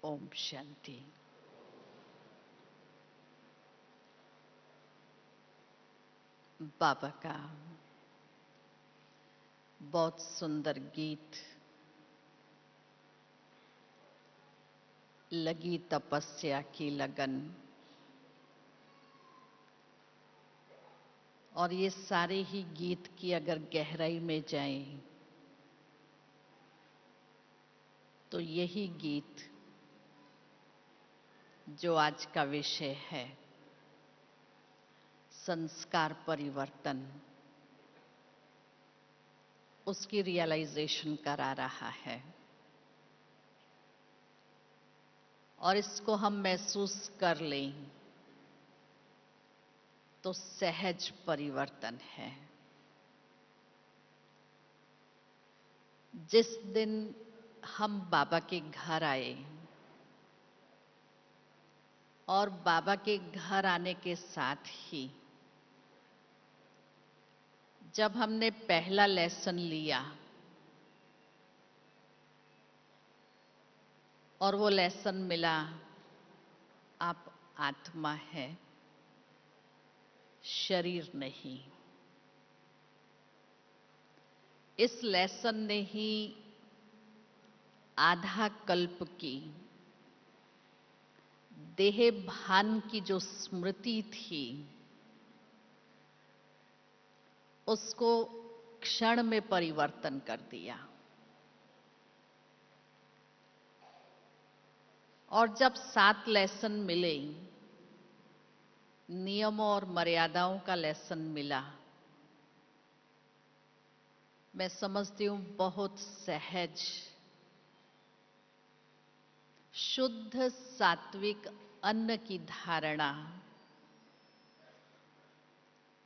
ओम शांति। बाबा का बहुत सुंदर गीत लगी तपस्या की लगन, और ये सारे ही गीत की अगर गहराई में जाएं तो यही गीत जो आज का विषय है, संस्कार परिवर्तन, उसकी रियलाइजेशन करा रहा है। और इसको हम महसूस कर लें तो सहज परिवर्तन है। जिस दिन हम बाबा के घर आए और बाबा के घर आने के साथ ही जब हमने पहला लेसन लिया और वो लेसन मिला, आप आत्मा है, शरीर नहीं। इस लेसन ने ही आधा कल्प की देह भान की जो स्मृति थी उसको क्षण में परिवर्तन कर दिया। और जब 7 लेसन मिले, नियमों और मर्यादाओं का लेसन मिला, मैं समझती हूं बहुत सहज, शुद्ध सात्विक अन्न की धारणा,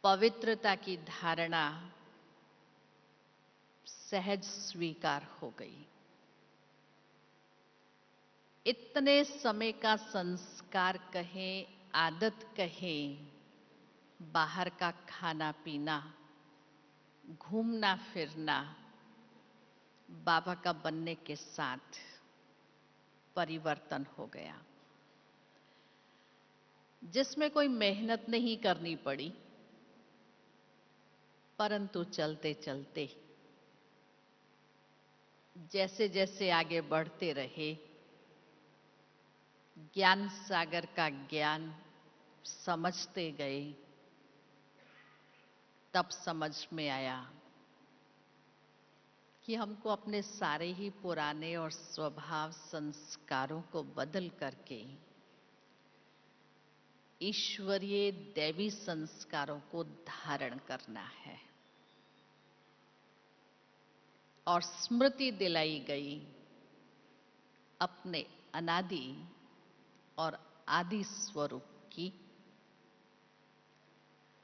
पवित्रता की धारणा सहज स्वीकार हो गई। इतने समय का संस्कार कहें, आदत कहें, बाहर का खाना पीना, घूमना फिरना, बाबा का बनने के साथ परिवर्तन हो गया, जिसमें कोई मेहनत नहीं करनी पड़ी, परंतु चलते चलते जैसे जैसे आगे बढ़ते रहे, ज्ञान सागर का ज्ञान समझते गए, तब समझ में आया कि हमको अपने सारे ही पुराने और स्वभाव संस्कारों को बदल करके ईश्वरीय दैवी संस्कारों को धारण करना है। और स्मृति दिलाई गई अपने अनादि और आदि स्वरूप की,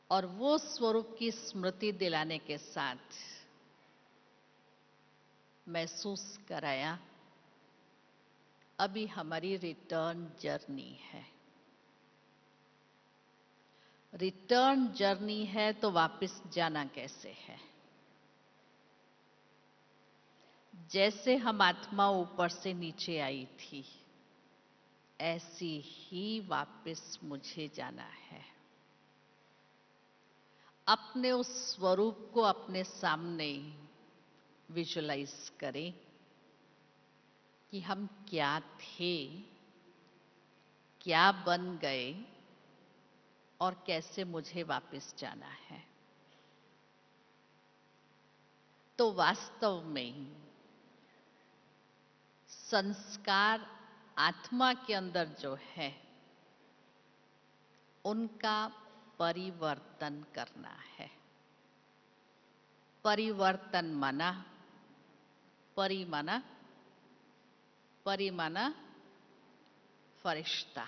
और वो स्वरूप की स्मृति दिलाने के साथ महसूस कराया अभी हमारी रिटर्न जर्नी है। रिटर्न जर्नी है तो वापस जाना कैसे है? जैसे हम आत्मा ऊपर से नीचे आई थी, ऐसी ही वापस मुझे जाना है। अपने उस स्वरूप को अपने सामने विजुलाइज करें कि हम क्या थे, क्या बन गए और कैसे मुझे वापस जाना है। तो वास्तव में संस्कार आत्मा के अंदर जो है उनका परिवर्तन करना है। परिवर्तन माना, परिमाना, परिमाना फरिश्ता,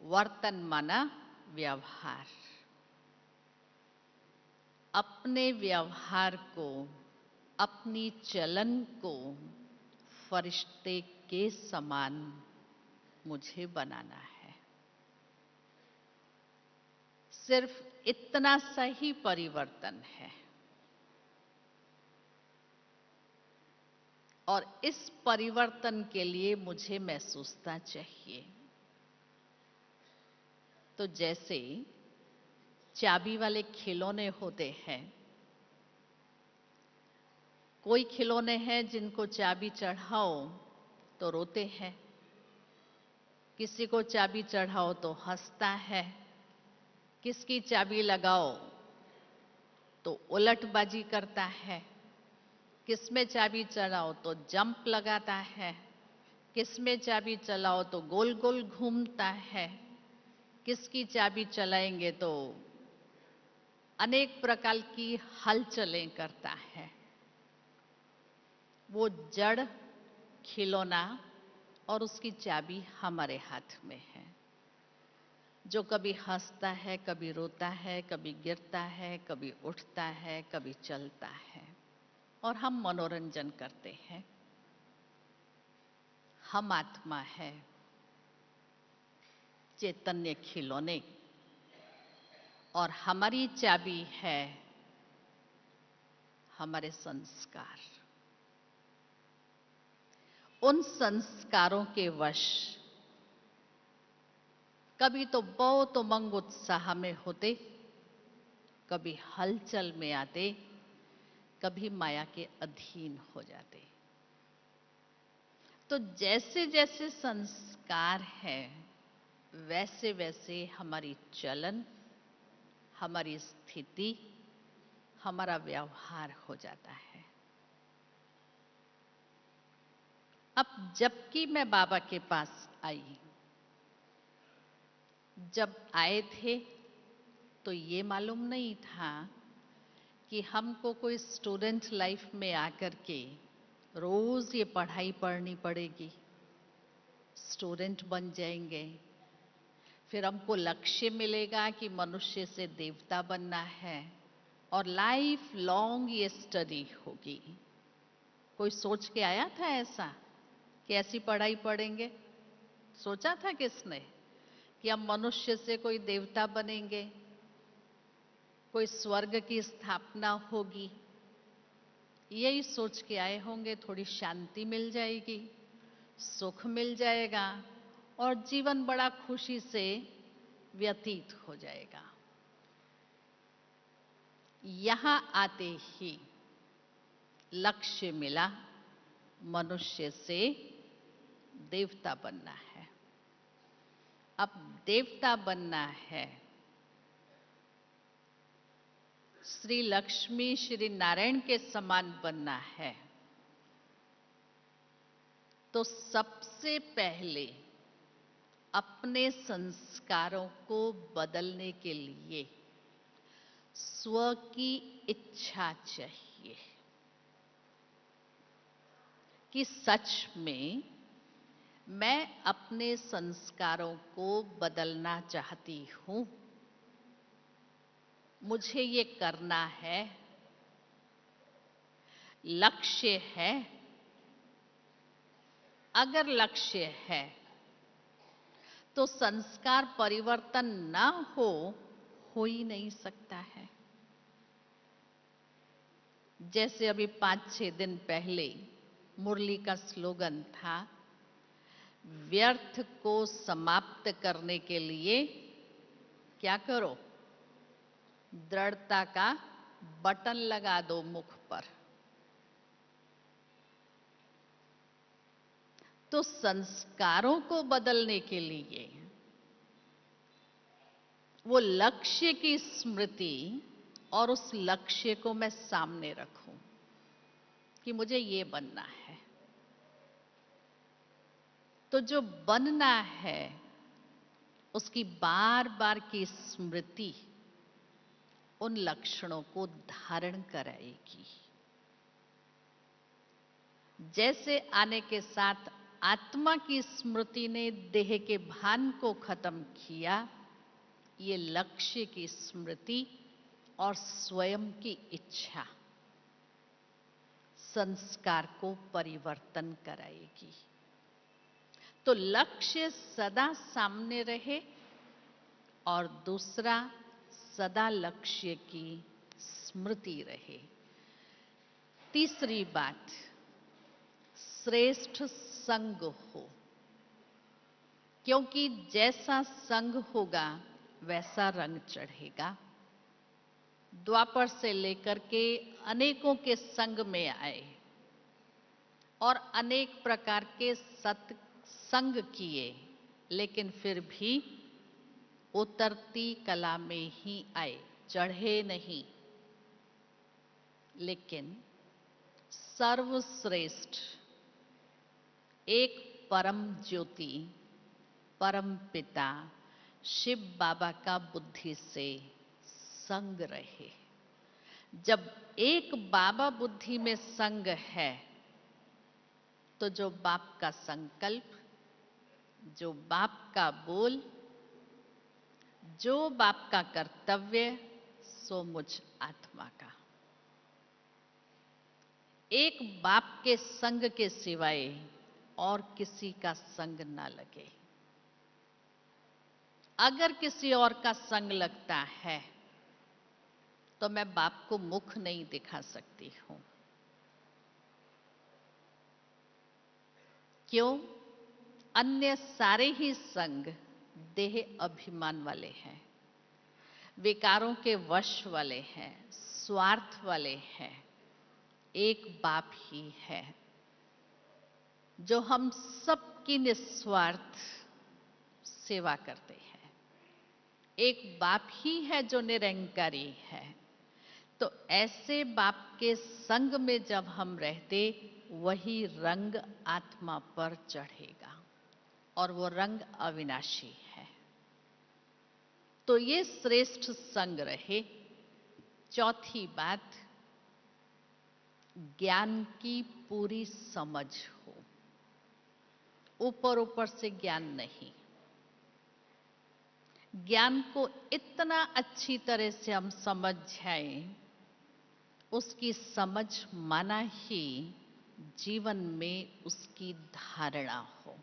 वर्तन माना व्यवहार। अपने व्यवहार को, अपनी चलन को फरिश्ते के समान मुझे बनाना है। सिर्फ इतना सा ही परिवर्तन है। और इस परिवर्तन के लिए मुझे महसूसता चाहिए। तो जैसे चाबी वाले खिलौने होते हैं, कोई खिलौने हैं जिनको चाबी चढ़ाओ तो रोते हैं, किसी को चाबी चढ़ाओ तो हंसता है, किसकी चाबी लगाओ तो उलटबाजी करता है, किसमें चाबी चढ़ाओ तो जंप लगाता है, किसमें चाबी चलाओ तो गोल गोल घूमता है, किसकी चाबी चलाएंगे तो अनेक प्रकार की हलचलें करता है। वो जड़ खिलौना और उसकी चाबी हमारे हाथ में है, जो कभी हंसता है, कभी रोता है, कभी गिरता है, कभी उठता है, कभी चलता है, और हम मनोरंजन करते हैं। हम आत्मा है, चैतन्य खिलौने, और हमारी चाबी है हमारे संस्कार। उन संस्कारों के वश कभी तो बहुत उमंग उत्साह में होते, कभी हलचल में आते, कभी माया के अधीन हो जाते। तो जैसे जैसे संस्कार है, वैसे वैसे हमारी चलन, हमारी स्थिति, हमारा व्यवहार हो जाता है। अब जबकि मैं बाबा के पास आई, जब आए थे तो ये मालूम नहीं था कि हमको कोई स्टूडेंट लाइफ में आकर के रोज ये पढ़ाई पढ़नी पड़ेगी, स्टूडेंट बन जाएंगे, फिर हमको लक्ष्य मिलेगा कि मनुष्य से देवता बनना है, और लाइफ लॉन्ग ये स्टडी होगी। कोई सोच के आया था ऐसा कि ऐसी पढ़ाई पढ़ेंगे? सोचा था किसने कि हम मनुष्य से कोई देवता बनेंगे, कोई स्वर्ग की स्थापना होगी? यही सोच के आए होंगे, थोड़ी शांति मिल जाएगी, सुख मिल जाएगा, और जीवन बड़ा खुशी से व्यतीत हो जाएगा। यहां आते ही लक्ष्य मिला, मनुष्य से देवता बनना है। अब देवता बनना है, श्री लक्ष्मी श्री नारायण के समान बनना है, तो सबसे पहले अपने संस्कारों को बदलने के लिए स्व की इच्छा चाहिए कि सच में मैं अपने संस्कारों को बदलना चाहती हूं, मुझे ये करना है, लक्ष्य है। अगर लक्ष्य है तो संस्कार परिवर्तन ना हो ही नहीं सकता है। जैसे अभी 5-6 दिन पहले मुरली का स्लोगन था, व्यर्थ को समाप्त करने के लिए क्या करो? दृढ़ता का बटन लगा दो मुख पर। तो संस्कारों को बदलने के लिए वो लक्ष्य की स्मृति और उस लक्ष्य को मैं सामने रखूं कि मुझे ये बनना है। तो जो बनना है उसकी बार बार की स्मृति उन लक्षणों को धारण कराएगी। जैसे आने के साथ आत्मा की स्मृति ने देह के भान को खत्म किया, ये लक्ष्य की स्मृति और स्वयं की इच्छा संस्कार को परिवर्तन कराएगी। तो लक्ष्य सदा सामने रहे, और दूसरा सदा लक्ष्य की स्मृति रहे। तीसरी बात, श्रेष्ठ संग हो, क्योंकि जैसा संग होगा वैसा रंग चढ़ेगा। द्वापर से लेकर के अनेकों के संग में आए और अनेक प्रकार के सत्संग किए, लेकिन फिर भी उतरती कला में ही आए, चढ़े नहीं। लेकिन सर्वश्रेष्ठ एक परम ज्योति, परम पिता शिव बाबा का बुद्धि से संग रहे। जब एक बाबा बुद्धि में संग है, तो जो बाप का संकल्प, जो बाप का बोल, जो बाप का कर्तव्य, सो मुझ आत्मा का। एक बाप के संग के सिवाय और किसी का संग ना लगे। अगर किसी और का संग लगता है तो मैं बाप को मुख नहीं दिखा सकती हूं। क्यों? अन्य सारे ही संग देह अभिमान वाले हैं, विकारों के वश वाले हैं, स्वार्थ वाले हैं। एक बाप ही है जो हम सबकी निस्वार्थ सेवा करते हैं। एक बाप ही है जो निरंकारी है। तो ऐसे बाप के संग में जब हम रहते, वही रंग आत्मा पर चढ़ेगा और वो रंग अविनाशी है। तो ये श्रेष्ठ संग रहे। चौथी बात, ज्ञान की पूरी समझ हो, ऊपर ऊपर से ज्ञान नहीं। ज्ञान को इतना अच्छी तरह से हम समझ जाएं, उसकी समझ माना ही जीवन में उसकी धारणा हो।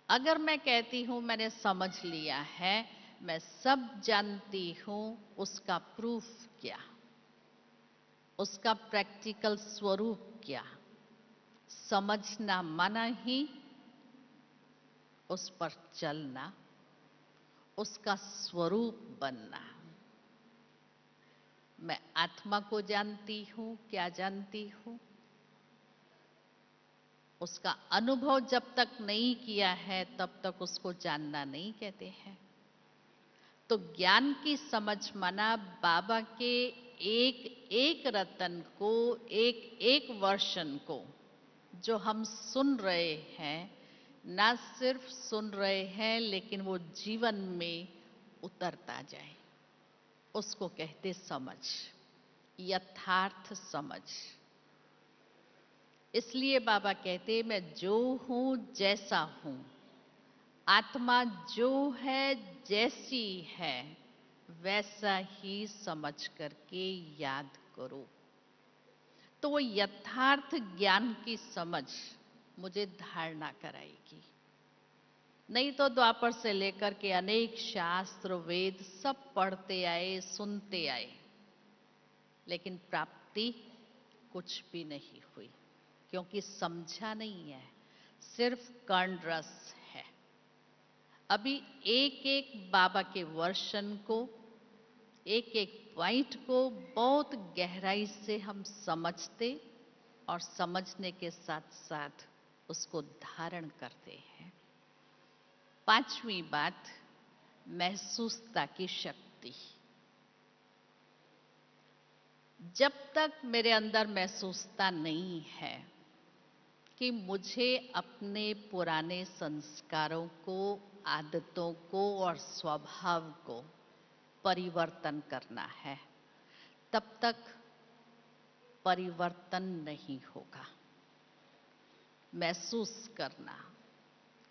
अगर मैं कहती हूं मैंने समझ लिया है, मैं सब जानती हूं, उसका प्रूफ क्या, उसका प्रैक्टिकल स्वरूप क्या? समझना माना ही उस पर चलना, उसका स्वरूप बनना। मैं आत्मा को जानती हूं, क्या जानती हूं? उसका अनुभव जब तक नहीं किया है तब तक उसको जानना नहीं कहते हैं। तो ज्ञान की समझ माना बाबा के एक एक रतन को, एक एक वर्षन को जो हम सुन रहे हैं, ना सिर्फ सुन रहे हैं लेकिन वो जीवन में उतरता जाए, उसको कहते समझ, यथार्थ समझ। इसलिए बाबा कहते मैं जो हूं जैसा हूं, आत्मा जो है जैसी है वैसा ही समझ करके याद करो। तो वो यथार्थ ज्ञान की समझ मुझे धारणा कराएगी। नहीं तो द्वापर से लेकर के अनेक शास्त्र वेद सब पढ़ते आए, सुनते आए, लेकिन प्राप्ति कुछ भी नहीं हुई, क्योंकि समझा नहीं है, सिर्फ कर्ण रस है। अभी एक एक बाबा के वर्षन को, एक एक पॉइंट को बहुत गहराई से हम समझते और समझने के साथ साथ उसको धारण करते हैं। पांचवी बात, महसूसता की शक्ति। जब तक मेरे अंदर महसूसता नहीं है कि मुझे अपने पुराने संस्कारों को, आदतों को और स्वभाव को परिवर्तन करना है, तब तक परिवर्तन नहीं होगा। महसूस करना,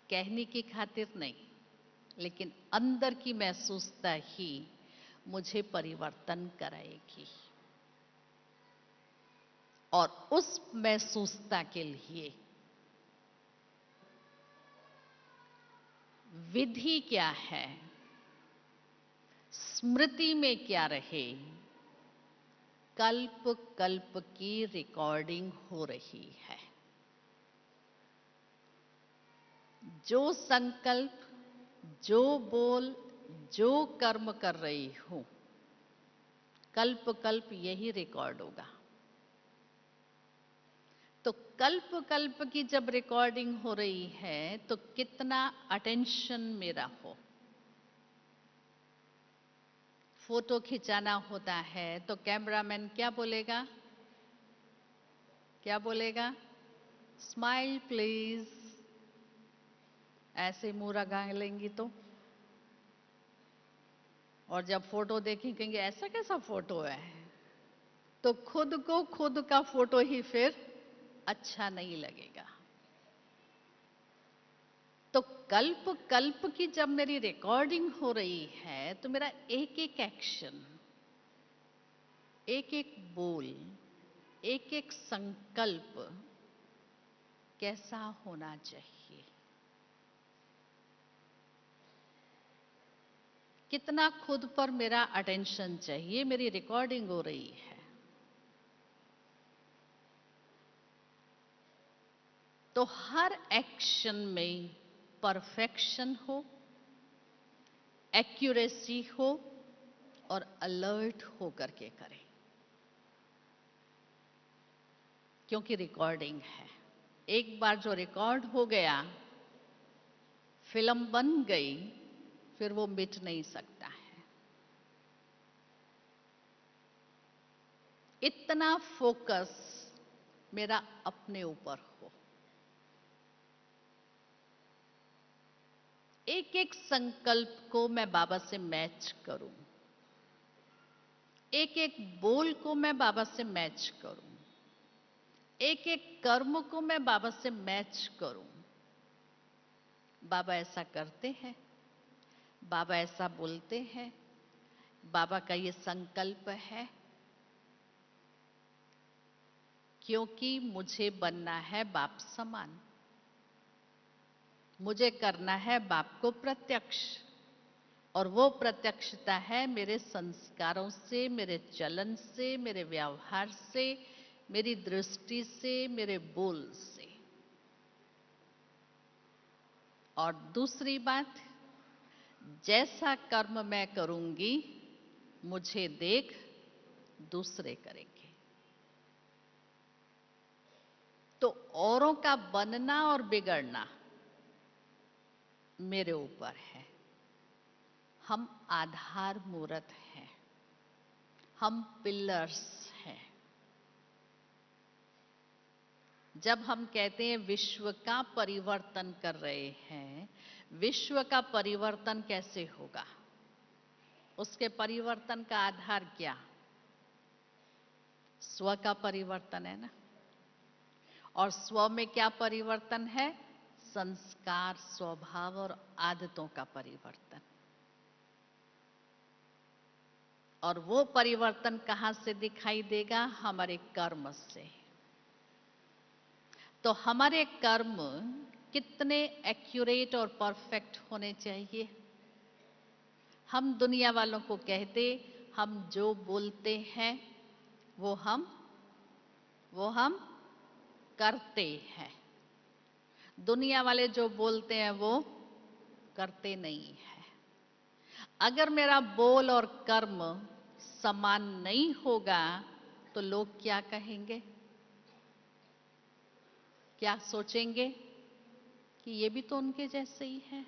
कहने की खातिर नहीं, लेकिन अंदर की महसूसता ही मुझे परिवर्तन कराएगी। और उस महसूसता के लिए विधि क्या है, स्मृति में क्या रहे, कल्प कल्प की रिकॉर्डिंग हो रही है। जो संकल्प, जो बोल, जो कर्म कर रही हूं, कल्प कल्प यही रिकॉर्ड होगा। तो कल्प कल्प की जब रिकॉर्डिंग हो रही है तो कितना अटेंशन मेरा हो। फोटो खिंचाना होता है तो कैमरामैन क्या बोलेगा? क्या बोलेगा? Smile please. ऐसे मुंह रगा लेंगी तो, और जब फोटो देखें कहेंगे ऐसा कैसा फोटो है, तो खुद को खुद का फोटो ही फिर अच्छा नहीं लगेगा। तो कल्प कल्प की जब मेरी रिकॉर्डिंग हो रही है तो मेरा एक एक एक्शन, एक एक बोल, एक एक संकल्प कैसा होना चाहिए, कितना खुद पर मेरा अटेंशन चाहिए। मेरी रिकॉर्डिंग हो रही है तो हर एक्शन में परफेक्शन हो, एक्यूरेसी हो और अलर्ट हो करके करें, क्योंकि रिकॉर्डिंग है। एक बार जो रिकॉर्ड हो गया, फिल्म बन गई, फिर वो मिट नहीं सकता है। इतना फोकस मेरा अपने ऊपर हो, एक एक संकल्प को मैं बाबा से मैच करूं, एक एक बोल को मैं बाबा से मैच करूं, एक एक कर्म को मैं बाबा से मैच करूं। बाबा ऐसा करते हैं, बाबा ऐसा बोलते हैं, बाबा का ये संकल्प है, क्योंकि मुझे बनना है बाप समान, मुझे करना है बाप को प्रत्यक्ष, और वो प्रत्यक्षता है मेरे संस्कारों से, मेरे चलन से, मेरे व्यवहार से, मेरी दृष्टि से, मेरे बोल से। और दूसरी बात, जैसा कर्म मैं करूंगी मुझे देख दूसरे करेंगे। तो औरों का बनना और बिगड़ना मेरे ऊपर है। हम आधार मूर्त हैं, हम पिलर्स हैं। जब हम कहते हैं विश्व का परिवर्तन कर रहे हैं, विश्व का परिवर्तन कैसे होगा? उसके परिवर्तन का आधार क्या? स्व का परिवर्तन है ना। और स्व में क्या परिवर्तन है? संस्कार, स्वभाव और आदतों का परिवर्तन। और वो परिवर्तन कहां से दिखाई देगा? हमारे कर्म से। तो हमारे कर्म कितने एक्यूरेट और परफेक्ट होने चाहिए? हम दुनिया वालों को कहते, हम जो बोलते हैं वो हम करते हैं। दुनिया वाले जो बोलते हैं वो करते नहीं है। अगर मेरा बोल और कर्म समान नहीं होगा तो लोग क्या कहेंगे? क्या सोचेंगे कि ये भी तो उनके जैसे ही है।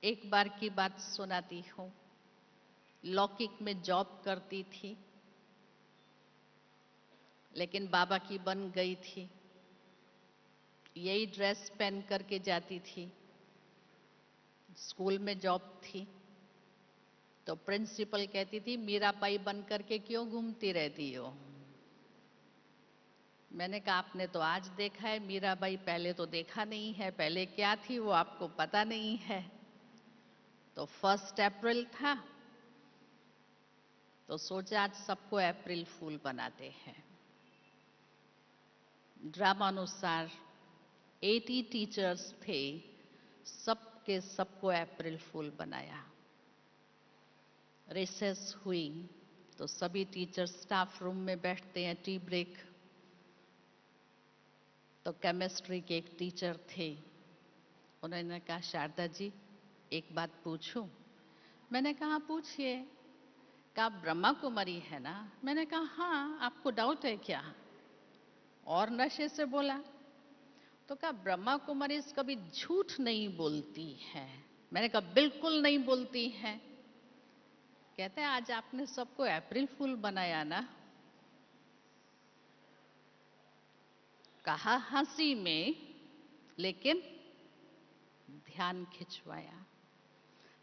एक बार की बात सुनाती हूं। लौकिक में जॉब करती थी, लेकिन बाबा की बन गई थी। यही ड्रेस पहन करके जाती थी। स्कूल में जॉब थी तो प्रिंसिपल कहती थी मीराबाई बन करके क्यों घूमती रहती हो? मैंने कहा आपने तो आज देखा है, मीराबाई पहले तो देखा नहीं है, पहले क्या थी वो आपको पता नहीं है। तो 1 अप्रैल था तो सोचा आज सबको अप्रैल फूल बनाते हैं। ड्रामानुसार 80 टीचर्स थे, सबके सबको अप्रैल फूल बनाया। रिसेस हुई तो सभी टीचर स्टाफ रूम में बैठते हैं, टी ब्रेक। तो केमिस्ट्री के एक टीचर थे, उन्होंने कहा शारदा जी एक बात पूछूं? मैंने कहा पूछिए। कहा ब्रह्मा कुमारी है ना? मैंने कहा हाँ, आपको डाउट है क्या? और नशे से बोला। तो कहा ब्रह्मा कुमारी कभी झूठ नहीं बोलती है। मैंने कहा बिल्कुल नहीं बोलती हैं। कहते हैं आज आपने सबको अप्रैल फूल बनाया ना? कहा हंसी में, लेकिन ध्यान खिंचवाया।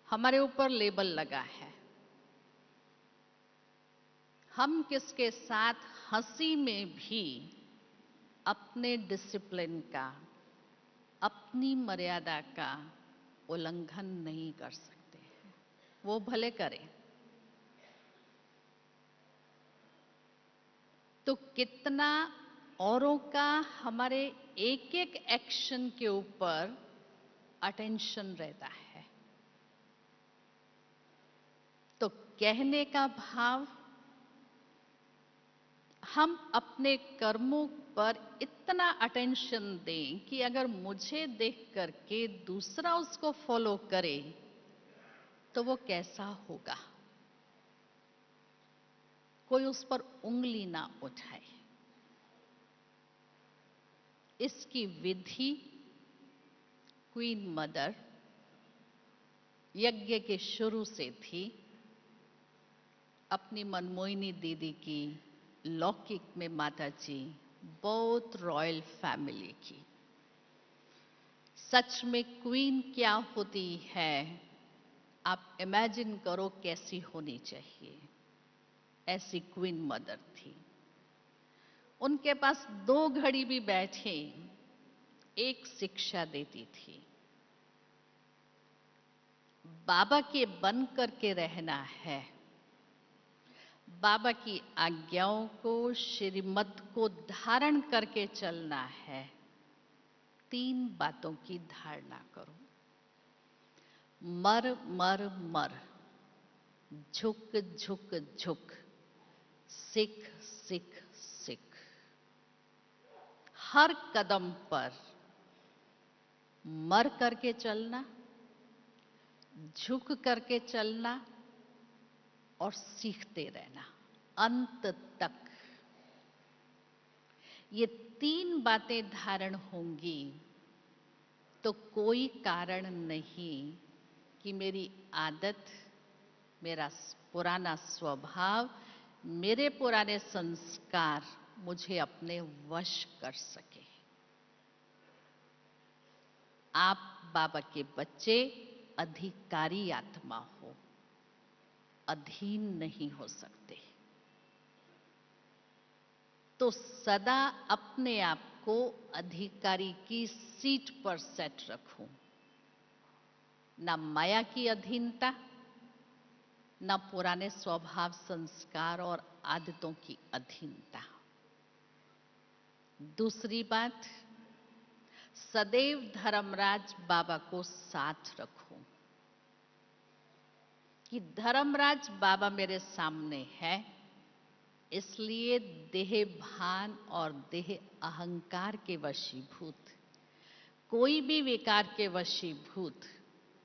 हमारे ऊपर लेबल लगा है। हम किसके साथ हंसी में भी अपने डिसिप्लिन का, अपनी मर्यादा का उल्लंघन नहीं कर सकते हैं। वो भले करें। तो कितना औरों का हमारे एक एक एक्शन के ऊपर अटेंशन रहता है। तो कहने का भाव, हम अपने कर्मों पर इतना अटेंशन दें कि अगर मुझे देख करके दूसरा उसको फॉलो करे तो वो कैसा होगा, कोई उस पर उंगली ना उठाए। इसकी विधि क्वीन मदर यज्ञ के शुरू से थी। अपनी मनमोहिनी दीदी की, लौकिक में माता जी, बहुत रॉयल फैमिली की। सच में क्वीन क्या होती है, आप इमेजिन करो कैसी होनी चाहिए। ऐसी क्वीन मदर थी। उनके पास 2 घड़ी भी बैठे एक शिक्षा देती थी, बाबा के बन करके रहना है, बाबा की आज्ञाओं को, श्रीमत को धारण करके चलना है। 3 बातों की धारणा करो। मर मर मर, झुक झुक झुक, सिख सिख सिख। हर कदम पर मर करके चलना, झुक करके चलना और सीखते रहना अंत तक। ये 3 बातें धारण होंगी तो कोई कारण नहीं कि मेरी आदत, मेरा पुराना स्वभाव, मेरे पुराने संस्कार मुझे अपने वश कर सके। आप बाबा के बच्चे अधिकारी आत्मा हो, अधीन नहीं हो सकते। तो सदा अपने आप को अधिकारी की सीट पर सेट रखूं। ना माया की अधीनता, ना पुराने स्वभाव, संस्कार और आदतों की अधीनता। दूसरी बात, सदैव धर्मराज बाबा को साथ रखूं कि धर्मराज बाबा मेरे सामने है, इसलिए देह भान और देह अहंकार के वशीभूत, कोई भी विकार के वशीभूत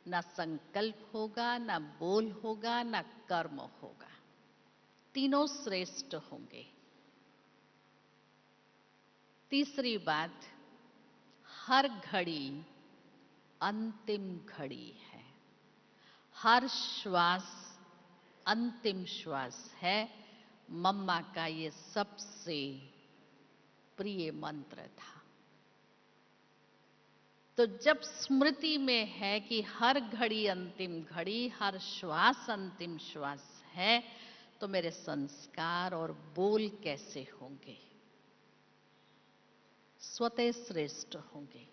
ना संकल्प होगा, ना बोल होगा, ना कर्म होगा। तीनों श्रेष्ठ होंगे। तीसरी बात, हर घड़ी अंतिम घड़ी है, हर श्वास अंतिम श्वास है। मम्मा का ये सबसे प्रिय मंत्र था। तो जब स्मृति में है कि हर घड़ी अंतिम घड़ी, हर श्वास अंतिम श्वास है, तो मेरे संस्कार और बोल कैसे होंगे? स्वतः श्रेष्ठ होंगे।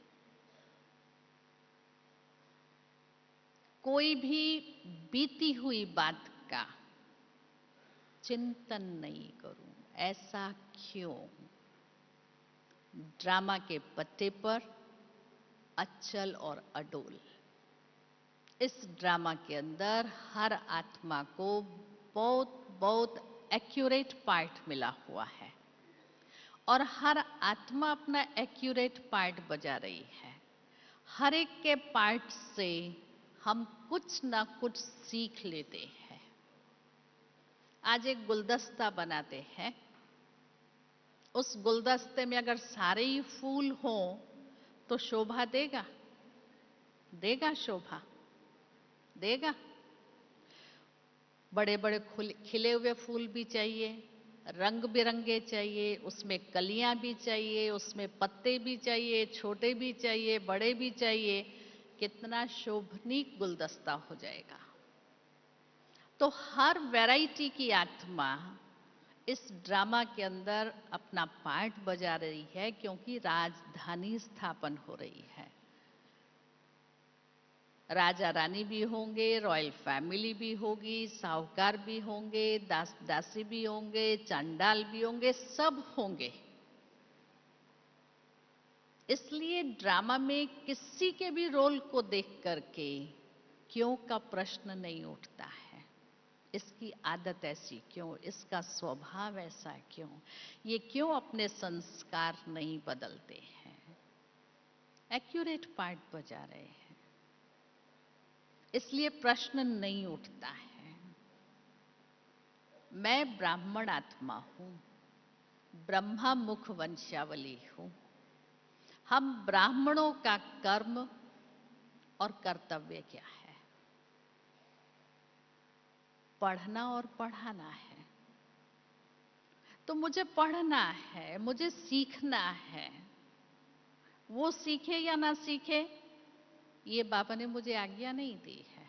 कोई भी बीती हुई बात का चिंतन नहीं करूं। ऐसा क्यों? ड्रामा के पत्ते पर अचल और अडोल। इस ड्रामा के अंदर हर आत्मा को बहुत बहुत एक्यूरेट पार्ट मिला हुआ है और हर आत्मा अपना एक्यूरेट पार्ट बजा रही है। हर एक के पार्ट से हम कुछ ना कुछ सीख लेते हैं। आज एक गुलदस्ता बनाते हैं, उस गुलदस्ते में अगर सारे ही फूल हों तो शोभा देगा? देगा शोभा? देगा? बड़े बड़े खिले हुए फूल भी चाहिए, रंग बिरंगे चाहिए, उसमें कलियां भी चाहिए, उसमें पत्ते भी चाहिए, छोटे भी चाहिए, बड़े भी चाहिए। कितना शोभनीक गुलदस्ता हो जाएगा। तो हर वैरायटी की आत्मा इस ड्रामा के अंदर अपना पार्ट बजा रही है, क्योंकि राजधानी स्थापन हो रही है। राजा रानी भी होंगे, रॉयल फैमिली भी होगी, साहूकार भी होंगे, दास दासी भी होंगे, चंडाल भी होंगे, सब होंगे। इसलिए ड्रामा में किसी के भी रोल को देख करके क्यों का प्रश्न नहीं उठता है। इसकी आदत ऐसी क्यों, इसका स्वभाव ऐसा क्यों, ये क्यों अपने संस्कार नहीं बदलते हैं। एक्यूरेट पार्ट बजा रहे हैं, इसलिए प्रश्न नहीं उठता है। मैं ब्राह्मण आत्मा हूं, ब्रह्मा मुख वंशावली हूं। हम ब्राह्मणों का कर्म और कर्तव्य क्या है? पढ़ना और पढ़ाना है। तो मुझे पढ़ना है, मुझे सीखना है। वो सीखे या ना सीखे, ये बाबा ने मुझे आज्ञा नहीं दी है।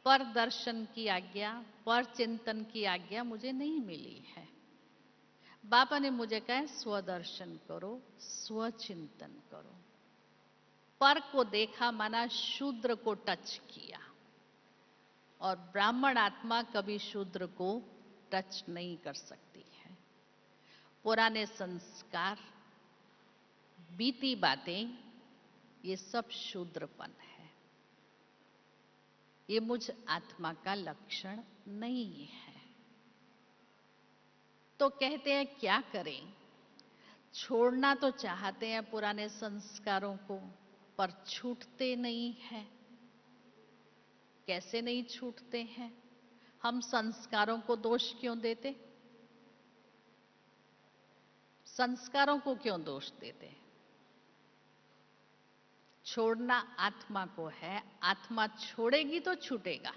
पर दर्शन की आज्ञा, पर चिंतन की आज्ञा मुझे नहीं मिली है। बाबा ने मुझे कहा स्वदर्शन करो, स्वचिंतन करो। पर को देखा माना शूद्र को टच किया, और ब्राह्मण आत्मा कभी शूद्र को टच नहीं कर सकती है। पुराने संस्कार, बीती बातें, ये सब शूद्रपन है। ये मुझ आत्मा का लक्षण नहीं है। तो कहते हैं क्या करें? छोड़ना तो चाहते हैं पुराने संस्कारों को, पर छूटते नहीं हैं। कैसे नहीं छूटते हैं? हम संस्कारों को दोष क्यों देते? संस्कारों को क्यों दोष देते हैं? छोड़ना आत्मा को है, आत्मा छोड़ेगी तो छूटेगा।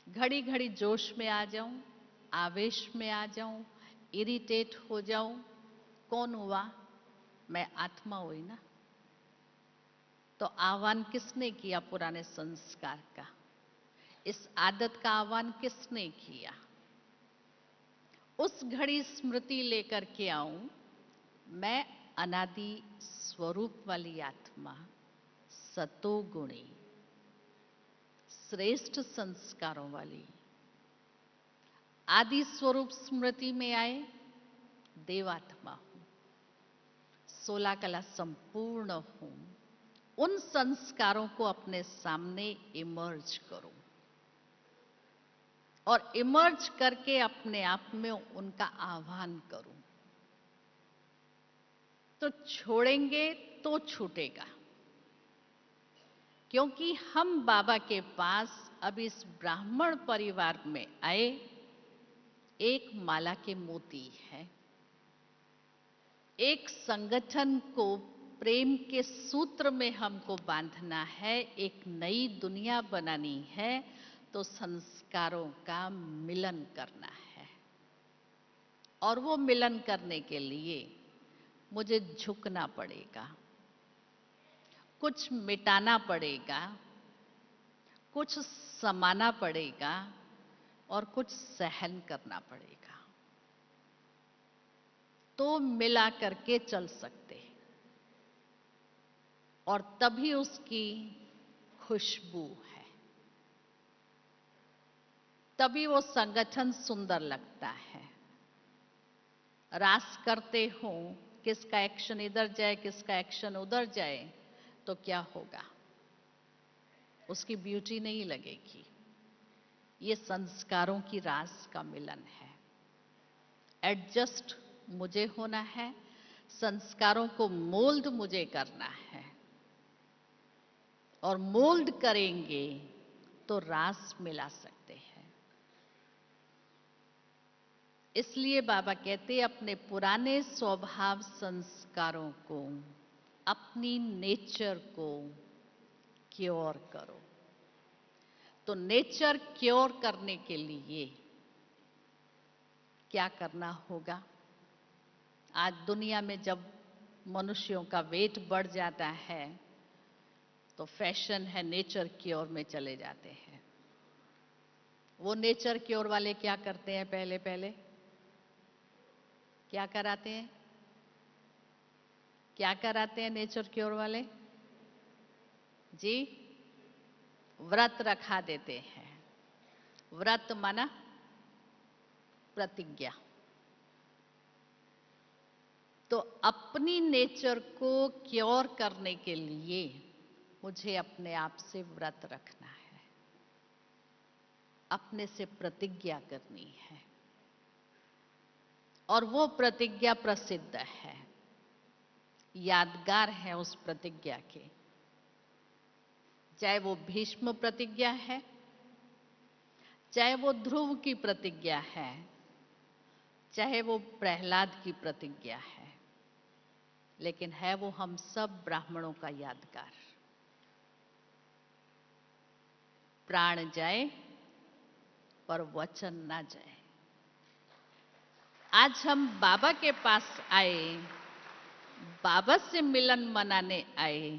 घड़ी घड़ी जोश में आ जाऊं, आवेश में आ जाऊं, इरिटेट हो जाऊं, कौन हुआ? मैं आत्मा हुई ना। तो आह्वान किसने किया पुराने संस्कार का? इस आदत का आह्वान किसने किया? उस घड़ी स्मृति लेकर के आऊं, मैं अनादि स्वरूप वाली आत्मा, सतोगुणी, श्रेष्ठ संस्कारों वाली आदि स्वरूप स्मृति में आए, देवात्मा हूं, 16 कला संपूर्ण हूं। उन संस्कारों को अपने सामने इमर्ज करूं, और इमर्ज करके अपने आप में उनका आह्वान करूं। तो छोड़ेंगे तो छूटेगा, क्योंकि हम बाबा के पास अब इस ब्राह्मण परिवार में आए, एक माला के मोती है। एक संगठन को प्रेम के सूत्र में हमको बांधना है, एक नई दुनिया बनानी है, तो संस्कारों का मिलन करना है। और वो मिलन करने के लिए मुझे झुकना पड़ेगा, कुछ मिटाना पड़ेगा, कुछ समाना पड़ेगा, और कुछ सहन करना पड़ेगा, तो मिला करके चल सकते हैं। और तभी उसकी खुशबू है, तभी वो संगठन सुंदर लगता है। रास करते हो, किसका एक्शन इधर जाए, किसका एक्शन उधर जाए, तो क्या होगा? उसकी ब्यूटी नहीं लगेगी। ये संस्कारों की रास का मिलन है। एडजस्ट मुझे होना है, संस्कारों को मोल्ड मुझे करना है, और मोल्ड करेंगे तो रास मिला सकते हैं। इसलिए बाबा कहते हैं अपने पुराने स्वभाव संस्कारों को, अपनी नेचर को क्योर करो। तो नेचर क्योर करने के लिए क्या करना होगा? आज दुनिया में जब मनुष्यों का वेट बढ़ जाता है तो फैशन है नेचर क्योर में चले जाते हैं। वो नेचर क्योर वाले क्या करते हैं? पहले पहले क्या कराते हैं? क्या कराते हैं नेचर क्योर वाले जी? व्रत रखा देते हैं। व्रत माना प्रतिज्ञा। तो अपनी नेचर को क्योर करने के लिए मुझे अपने आप से व्रत रखना है, अपने से प्रतिज्ञा करनी है, और वो प्रतिज्ञा प्रसिद्ध है, यादगार है उस प्रतिज्ञा के। चाहे वो भीष्म प्रतिज्ञा है, चाहे वो ध्रुव की प्रतिज्ञा है, चाहे वो प्रहलाद की प्रतिज्ञा है, लेकिन है वो हम सब ब्राह्मणों का यादगार। प्राण जाए पर वचन ना जाए। आज हम बाबा के पास आए, बाबा से मिलन मनाने आए,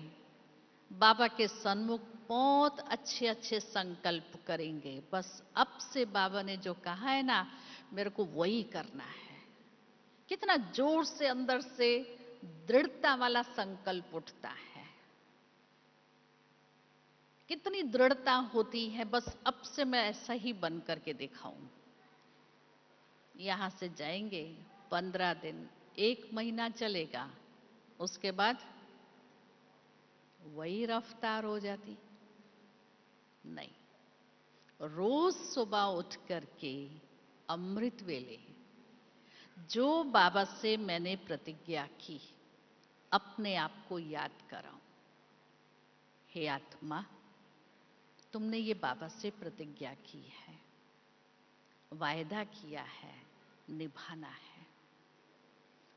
बाबा के सन्मुख बहुत अच्छे अच्छे संकल्प करेंगे। बस अब से बाबा ने जो कहा है ना, मेरे को वही करना है। कितना जोर से अंदर से दृढ़ता वाला संकल्प उठता है, कितनी दृढ़ता होती है। बस अब से मैं ऐसा ही बन करके दिखाऊं। यहां से जाएंगे 15 दिन, 1 महीना चलेगा, उसके बाद वही रफ्तार हो जाती? नहीं। रोज सुबह उठ करके अमृत वेले जो बाबा से मैंने प्रतिज्ञा की, अपने आप को याद कराऊं। हे आत्मा, तुमने ये बाबा से प्रतिज्ञा की है, वायदा किया है, निभाना है,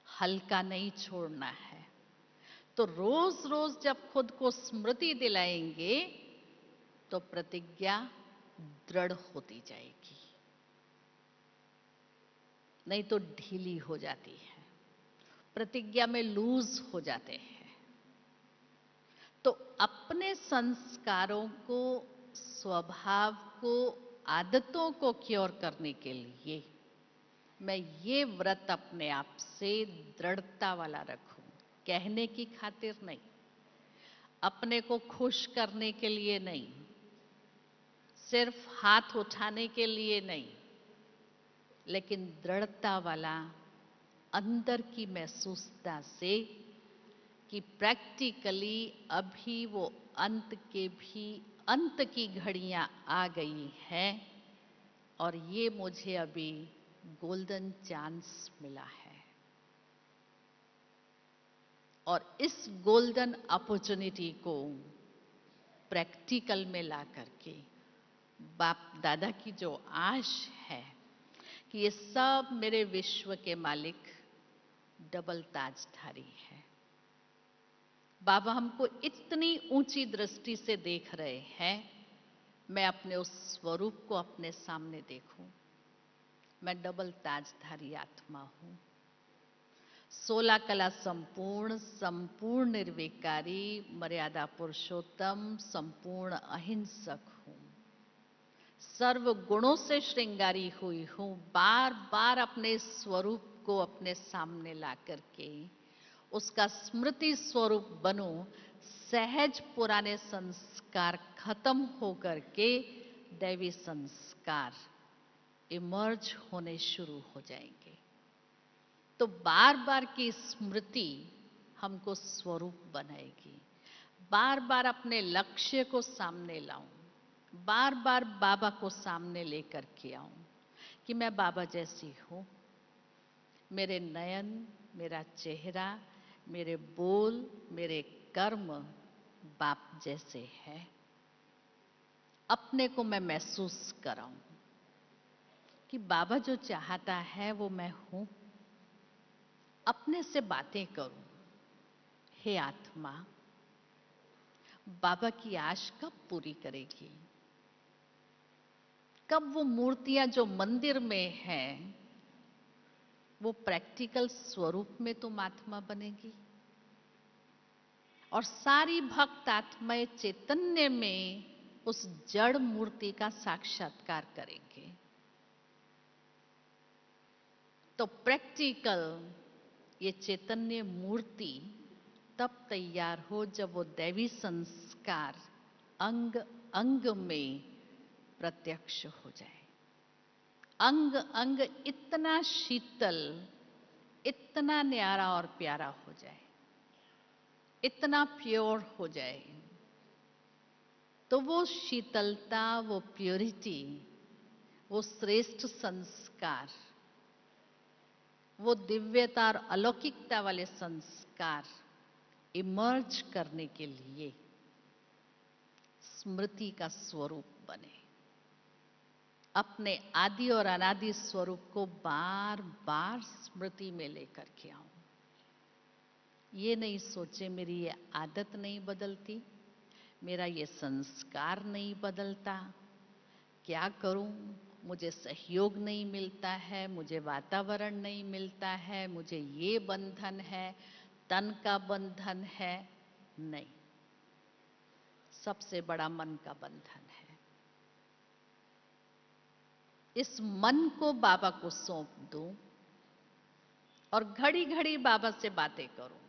हल्का नहीं छोड़ना है। तो रोज रोज जब खुद को स्मृति दिलाएंगे तो प्रतिज्ञा दृढ़ होती जाएगी, नहीं तो ढीली हो जाती है, प्रतिज्ञा में लूज हो जाते हैं। तो अपने संस्कारों को, स्वभाव को, आदतों को क्योर करने के लिए मैं ये व्रत अपने आप से दृढ़ता वाला रखूं। कहने की खातिर नहीं, अपने को खुश करने के लिए नहीं, सिर्फ हाथ उठाने के लिए नहीं, लेकिन दृढ़ता वाला, अंदर की महसूसता से कि प्रैक्टिकली अभी वो अंत के भी अंत की घड़ियां आ गई हैं और ये मुझे अभी गोल्डन चांस मिला है। और इस गोल्डन अपॉर्चुनिटी को प्रैक्टिकल में ला करके बाप दादा की जो आश है कि ये सब मेरे विश्व के मालिक डबल ताजधारी है। बाबा हमको इतनी ऊंची दृष्टि से देख रहे हैं, मैं अपने उस स्वरूप को अपने सामने देखूं। मैं डबल ताजधारी आत्मा हूं, 16 कला संपूर्ण, संपूर्ण निर्विकारी, मर्यादा पुरुषोत्तम, संपूर्ण अहिंसक हूं, सर्व गुणों से श्रृंगारी हुई हूं। बार बार अपने स्वरूप को अपने सामने ला करके उसका स्मृति स्वरूप बनूं, सहज पुराने संस्कार खत्म होकर के दैवी संस्कार इमर्ज होने शुरू हो जाएंगे। तो बार बार की स्मृति हमको स्वरूप बनाएगी। बार बार अपने लक्ष्य को सामने लाऊं, बार बार बाबा को सामने लेकर के आऊं कि मैं बाबा जैसी हूं, मेरे नयन, मेरा चेहरा, मेरे बोल, मेरे कर्म बाप जैसे है। अपने को मैं महसूस कराऊं कि बाबा जो चाहता है वो मैं हूं। अपने से बातें करूं, हे आत्मा, बाबा की आश कब पूरी करेगी? कब वो मूर्तियां जो मंदिर में हैं वो प्रैक्टिकल स्वरूप में तुम आत्मा बनेगी? और सारी भक्त आत्माएं चैतन्य में उस जड़ मूर्ति का साक्षात्कार करेंगे। तो प्रैक्टिकल ये चैतन्य मूर्ति तब तैयार हो जब वो दैवी संस्कार अंग अंग में प्रत्यक्ष हो जाए। अंग अंग इतना शीतल, इतना न्यारा और प्यारा हो जाए, इतना प्योर हो जाए, तो वो शीतलता, वो प्योरिटी, वो श्रेष्ठ संस्कार, वो दिव्यता और अलौकिकता वाले संस्कार इमर्ज करने के लिए स्मृति का स्वरूप बने। अपने आदि और अनादि स्वरूप को बार बार स्मृति में लेकर के आऊं। ये नहीं सोचे मेरी ये आदत नहीं बदलती, मेरा ये संस्कार नहीं बदलता, क्या करूं, मुझे सहयोग नहीं मिलता है, मुझे वातावरण नहीं मिलता है, मुझे ये बंधन है, तन का बंधन है। नहीं, सबसे बड़ा मन का बंधन है। इस मन को बाबा को सौंप दूं और घड़ी घड़ी बाबा से बातें करूं,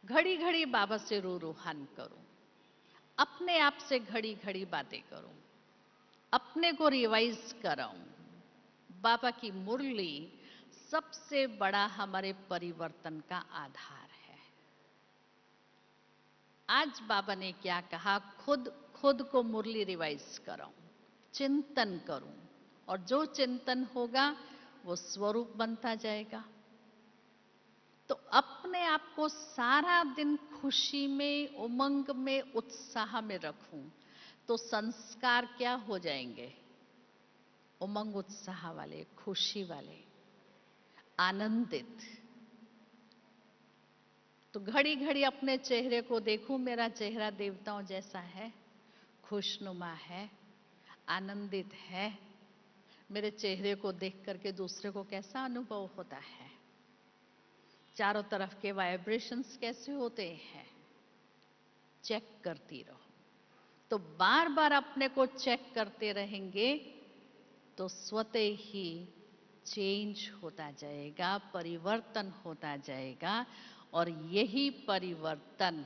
घड़ी घड़ी बाबा से रूहान करूं, अपने आप से घड़ी घड़ी बातें करूं, अपने को रिवाइज कराऊं। बाबा की मुरली सबसे बड़ा हमारे परिवर्तन का आधार है। आज बाबा ने क्या कहा? खुद खुद को मुरली रिवाइज कराऊं, चिंतन करूं, और जो चिंतन होगा वो स्वरूप बनता जाएगा। तो अपने आप को सारा दिन खुशी में, उमंग में, उत्साह में रखूं तो संस्कार क्या हो जाएंगे? उमंग उत्साह वाले, खुशी वाले, आनंदित। तो घड़ी घड़ी अपने चेहरे को देखूं, मेरा चेहरा देवताओं जैसा है, खुशनुमा है, आनंदित है। मेरे चेहरे को देख करके दूसरे को कैसा अनुभव होता है? चारों तरफ के वाइब्रेशंस कैसे होते हैं? चेक करती रहो। तो बार बार अपने को चेक करते रहेंगे तो स्वतः ही चेंज होता जाएगा, परिवर्तन होता जाएगा, और यही परिवर्तन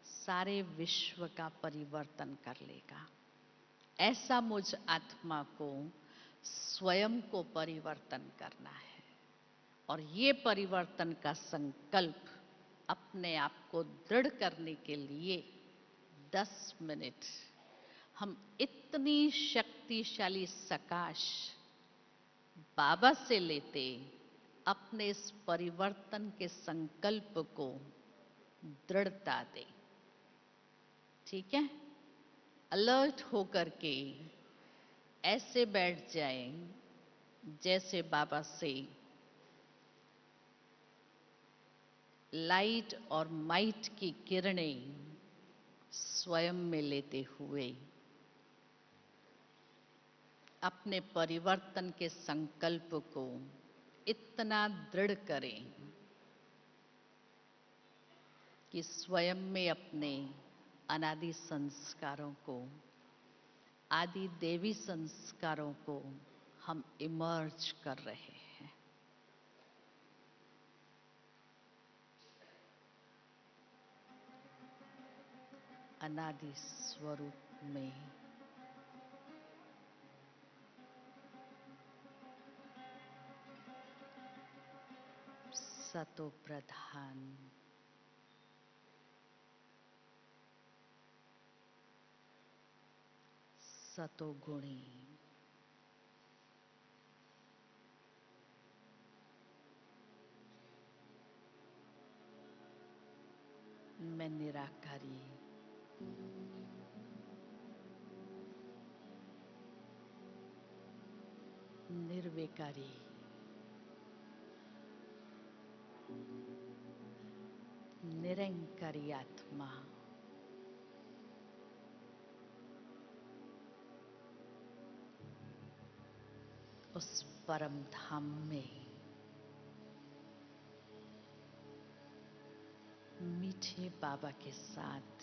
सारे विश्व का परिवर्तन कर लेगा। ऐसा मुझ आत्मा को स्वयं को परिवर्तन करना है, और ये परिवर्तन का संकल्प अपने आप को दृढ़ करने के लिए 10 मिनट हम इतनी शक्तिशाली सकाश बाबा से लेते, अपने इस परिवर्तन के संकल्प को दृढ़ता दे। ठीक है? अलर्ट होकर के ऐसे बैठ जाएं जैसे बाबा से लाइट और माइट की किरणें स्वयं में लेते हुए अपने परिवर्तन के संकल्प को इतना दृढ़ करें कि स्वयं में अपने अनादि संस्कारों को, आदि देवी संस्कारों को हम इमर्ज कर रहे हैं। अनादि स्वरूप में सतो प्रधान, सतो गुणी, मैं निराकारी, निर्विकारी, निरंकारी आत्मा उस परम धाम में मीठे बाबा के साथ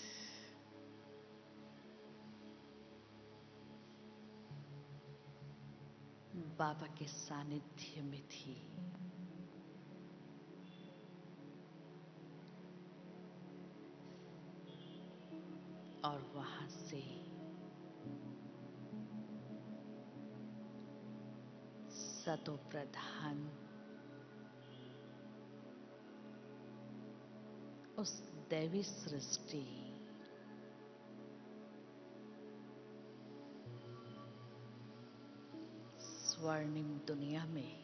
बाबा के सानिध्य में थी। और वहां से सतो प्रधान उस दैवी सृष्टि स्वर्णिम दुनिया में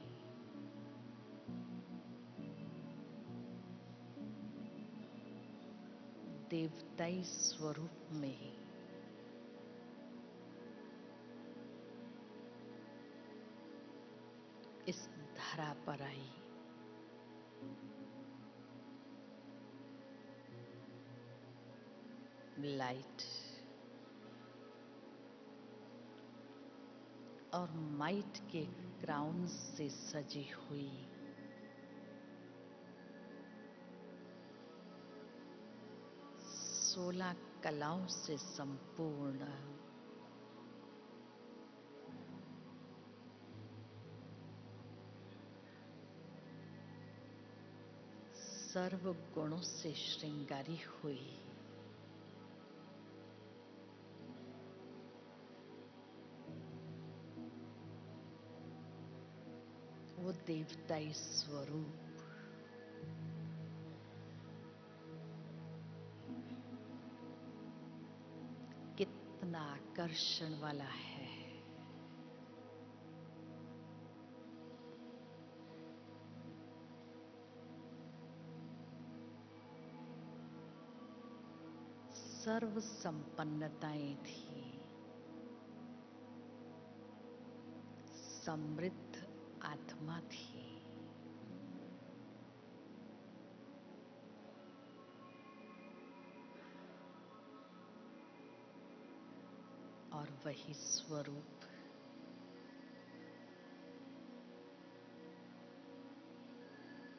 देवताई स्वरूप में इस धरा पर आई। लाइट और माइट के क्राउन से सजी हुई 16 कलाओं से संपूर्ण सर्व गुणों से श्रृंगारी हुई वो देवताई स्वरूप कितना आकर्षण वाला है। सर्व संपन्नताएं थी, समृद्ध आत्मा थी। और वही स्वरूप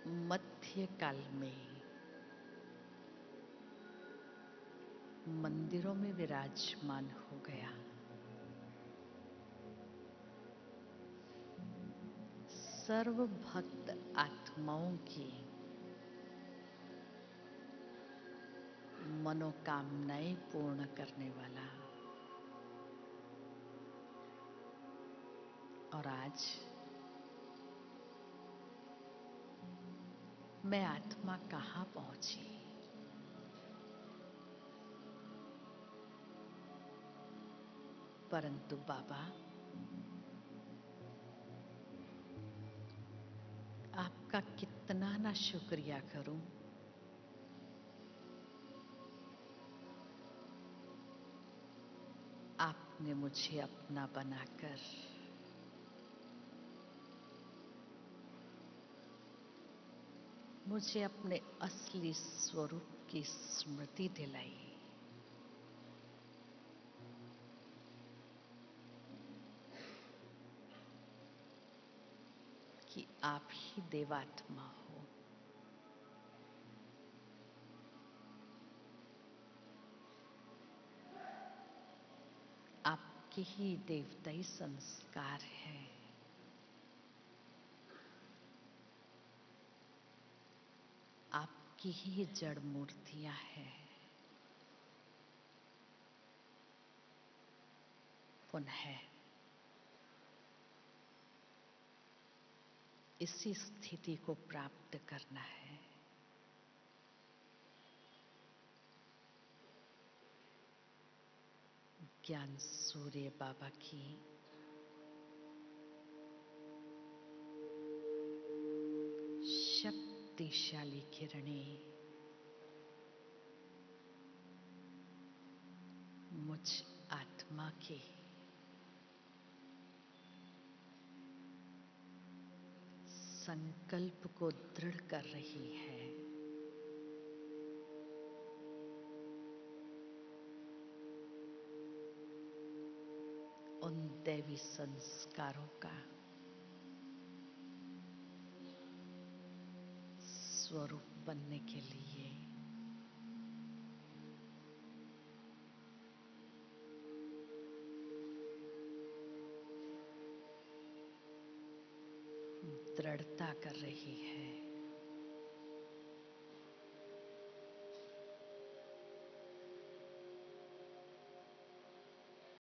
मध्यकाल में मंदिरों में विराजमान हो गया। सर्व भक्त आत्माओं की मनोकामनाएं पूर्ण करने वाला। और आज मैं आत्मा कहाँ पहुंची? परंतु बाबा, आपका कितना ना शुक्रिया करूं। आपने मुझे अपना बनाकर मुझे अपने असली स्वरूप की स्मृति दिलाई। कि आप ही देवात्मा हो। आपके ही देवताई संस्कार है। आपकी ही जड़ मूर्तियां हैं। पुनः इसी स्थिति को प्राप्त करना है। ज्ञान सूर्य बाबा की शक्तिशाली किरणें मुझ आत्मा के संकल्प को दृढ़ कर रही है। उन दैवी संस्कारों का स्वरूप बनने के लिए दृढ़ता कर रही है।